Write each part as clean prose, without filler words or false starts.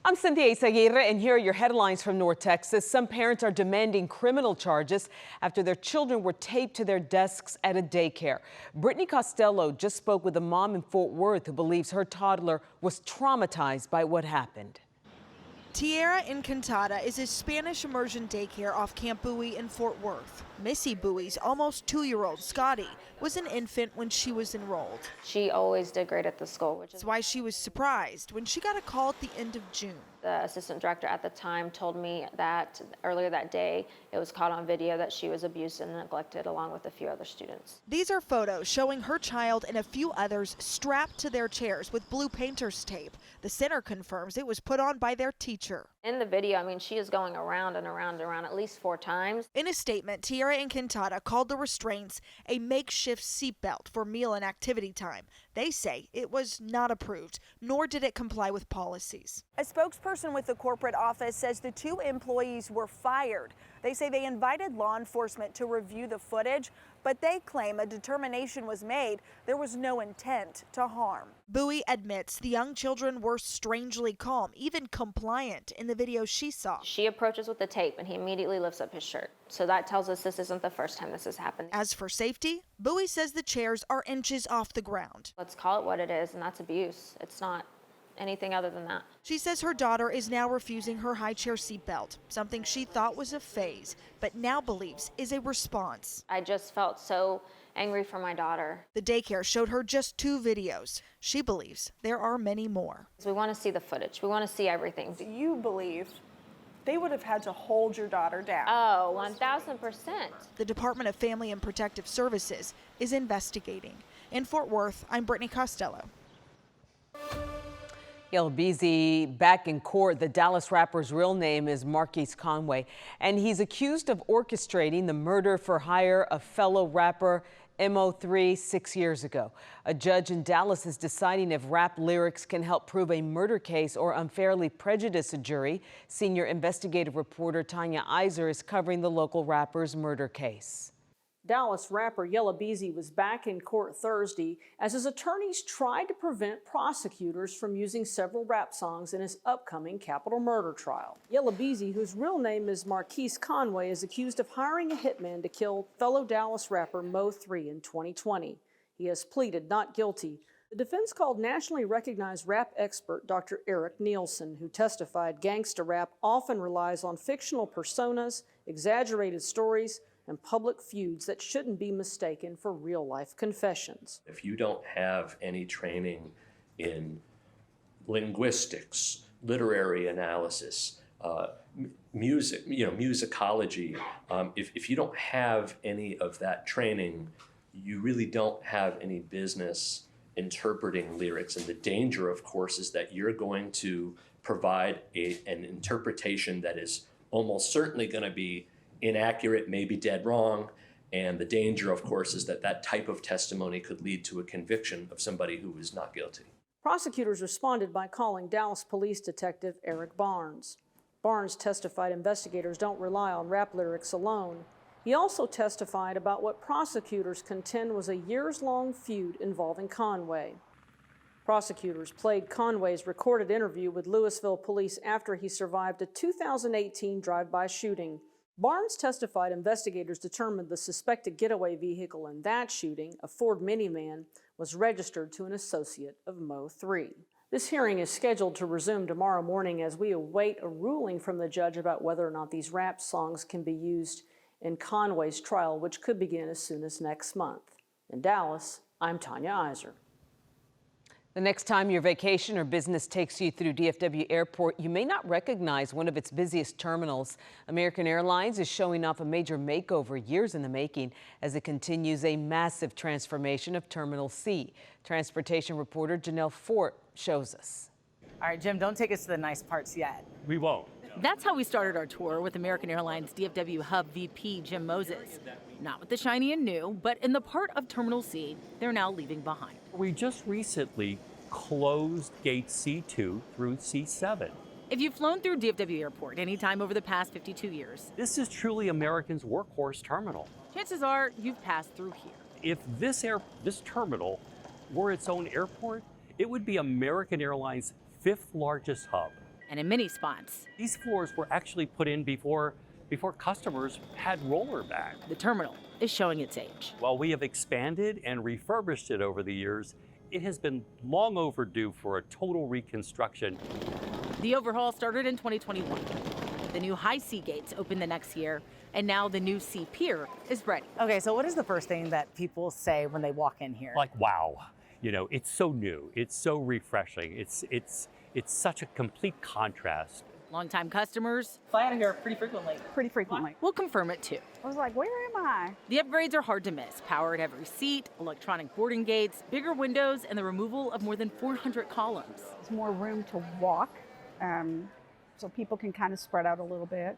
I'm Cynthia Izaguirre, and here are your headlines from North Texas. Some parents are demanding criminal charges after their children were taped to their desks at a daycare. Brittany Costello just spoke with a mom in Fort Worth who believes her toddler was traumatized by what happened. Tierra Encantada is a Spanish immersion daycare off Camp Bowie in Fort Worth. Missy Bowie's almost 2-year-old Scotty was an infant when she was enrolled. She always did great at the school, which That's why she was surprised when she got a call at the end of June. The assistant director at the time told me that earlier that day it was caught on video that she was abused and neglected along with a few other students. These are photos showing her child and a few others strapped to their chairs with blue painter's tape. The center confirms it was put on by their teacher. In the video, I mean, she is going around and around and around at least 4 times. In a statement, Tierra Encantada called the restraints a makeshift seatbelt for meal and activity time. They say it was not approved, nor did it comply with policies. A spokesperson with the corporate office says the 2 employees were fired. They say they invited law enforcement to review the footage, but they claim a determination was made there was no intent to harm. Bowie admits the young children were strangely calm, even compliant in the video she saw. She approaches with the tape and he immediately lifts up his shirt. So that tells us this isn't the first time this has happened. As for safety, Bowie says the chairs are inches off the ground. Let's call it what it is, and that's abuse. It's not anything other than that. She says her daughter is now refusing her high chair seatbelt, something she thought was a phase, but now believes is a response. I just felt so angry for my daughter. The daycare showed her just 2 videos. She believes there are many more. We want to see the footage. We want to see everything. Do you believe they would have had to hold your daughter down? Oh, 1,000%. The Department of Family and Protective Services is investigating. In Fort Worth, I'm Brittany Costello. Yella Beezy back in court. The Dallas rapper's real name is Marquise Conway, and he's accused of orchestrating the murder for hire of fellow rapper Mo3 6 years ago. A judge in Dallas is deciding if rap lyrics can help prove a murder case or unfairly prejudice a jury. Senior investigative reporter Tanya Iser is covering the local rapper's murder case. Dallas rapper Yella Beezy was back in court Thursday as his attorneys tried to prevent prosecutors from using several rap songs in his upcoming capital murder trial. Yella Beezy, whose real name is Marquise Conway, is accused of hiring a hitman to kill fellow Dallas rapper Mo3 in 2020. He has pleaded not guilty. The defense called nationally recognized rap expert Dr. Eric Nielsen, who testified gangsta rap often relies on fictional personas, exaggerated stories, and public feuds that shouldn't be mistaken for real-life confessions. If you don't have any training in linguistics, literary analysis, music, musicology, if you don't have any of that training, you really don't have any business interpreting lyrics. And the danger, of course, is that you're going to provide an interpretation that is almost certainly going to be inaccurate, maybe dead wrong, and the danger, of course, is that that type of testimony could lead to a conviction of somebody who is not guilty. Prosecutors responded by calling Dallas Police Detective Eric Barnes. Barnes testified investigators don't rely on rap lyrics alone. He also testified about what prosecutors contend was a years-long feud involving Conway. Prosecutors played Conway's recorded interview with Louisville police after he survived a 2018 drive-by shooting. Barnes testified investigators determined the suspected getaway vehicle in that shooting, a Ford minivan, was registered to an associate of Mo3. This hearing is scheduled to resume tomorrow morning as we await a ruling from the judge about whether or not these rap songs can be used in Conway's trial, which could begin as soon as next month. In Dallas, I'm Tanya Iser. The next time your vacation or business takes you through DFW Airport, you may not recognize one of its busiest terminals. American Airlines is showing off a major makeover, years in the making, as it continues a massive transformation of Terminal C. Transportation reporter Janelle Fort shows us. All right, Jim, don't take us to the nice parts yet. We won't. That's how we started our tour with American Airlines DFW Hub VP Jim Moses. Not with the shiny and new, but in the part of Terminal C they're now leaving behind. We just recently closed gate C2 through C7. If you've flown through DFW Airport anytime over the past 52 years, This is truly America's workhorse terminal. chances are you've passed through here. If this terminal were its own airport, it would be American Airlines' 5th largest hub. and in many spots. These floors were actually put in before customers had roller back. The terminal is showing its age. While we have expanded and refurbished it over the years, it has been long overdue for a total reconstruction. The overhaul started in 2021. The new high C gates opened the next year, and now the new C pier is ready. Okay, so what is the first thing that people say when they walk in here? Like, wow, you know, it's so new, it's so refreshing, it's such a complete contrast. Longtime customers Fly out of here pretty frequently. Pretty frequently. will confirm it too. I was like, where am I? The upgrades are hard to miss. Power at every seat, electronic boarding gates, bigger windows, and the removal of more than 400 columns. There's more room to walk, so people can kind of spread out a little bit.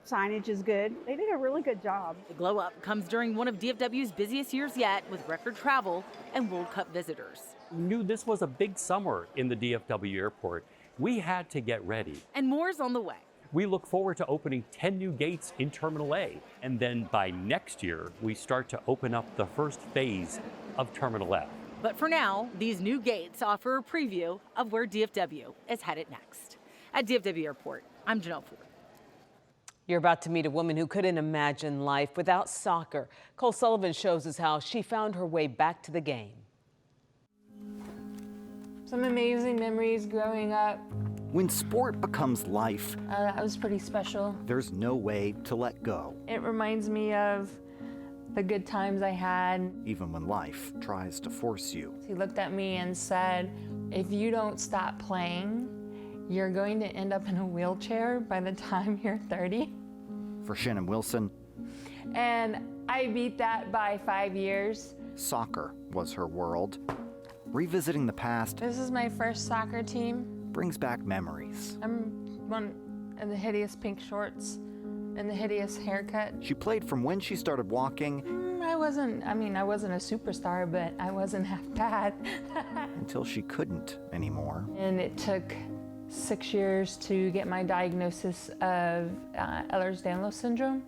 Signage is good. They did a really good job. The glow up comes during one of DFW's busiest years yet, with record travel and World Cup visitors. We knew this was a big summer in the DFW airport. We had to get ready. And more's on the way. We look forward to opening 10 new gates in Terminal A. And then by next year, we start to open up the first phase of Terminal F. But for now, these new gates offer a preview of where DFW is headed next. At DFW Airport, I'm Janelle Ford. You're about to meet a woman who couldn't imagine life without soccer. Cole Sullivan shows us how she found her way back to the game. Some amazing memories growing up. When sport becomes life, That was pretty special. there's no way to let go, It reminds me of the good times I had. even when life tries to force you. He looked at me and said, if you don't stop playing, you're going to end up in a wheelchair by the time you're 30. For Shannon Wilson, And I beat that by 5 years. soccer was her world. Revisiting the past This is my first soccer team. brings back memories. I'm one in the hideous pink shorts and the hideous haircut. She played from when she started walking I wasn't a superstar, but I wasn't half bad. until she couldn't anymore. And it took 6 years to get my diagnosis of Ehlers-Danlos syndrome,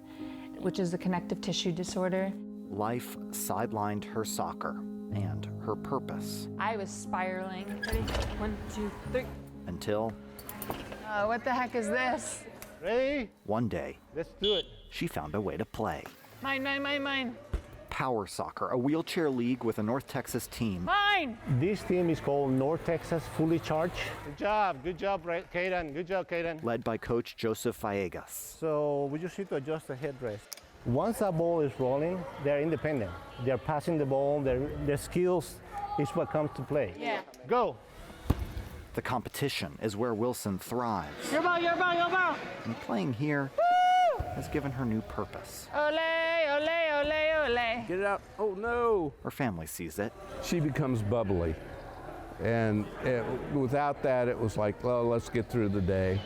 which is a connective tissue disorder. Life sidelined her soccer and her purpose I was spiraling. Ready? 1, 2, 3. until What the heck is this? Ready? one day Let's do it. she found a way to play. Mine, mine, mine, mine. Power Soccer, a wheelchair league with a North Texas team, Mine! This team is called North Texas Fully Charged. Good job, Kaden. Good job, Kaden. led by coach Joseph Villegas. So we just need to adjust the headrest. Once that ball is rolling, they're independent. They're passing the ball. Their skills is what comes to play. Yeah. Go. The competition is where Wilson thrives, Your ball, your ball, your ball! and playing here has given her new purpose. Ole, ole, ole, ole. Get it out. Oh, no. Her family sees it. She becomes bubbly. And without that, it was like, well, let's get through the day.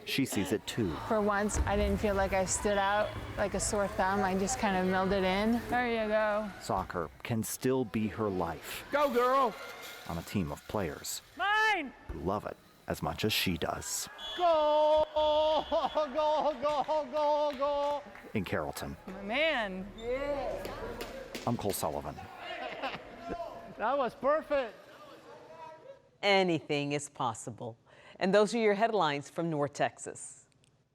She sees it too. For once, I didn't feel like I stood out like a sore thumb. I just kind of melded in. There you go. Soccer can still be her life Go, girl. on a team of players Mine! who love it as much as she does. Go, go, go, go, go. In Carrollton, My man. I'm Cole Sullivan. That was perfect. Anything is possible. And those are your headlines from North Texas.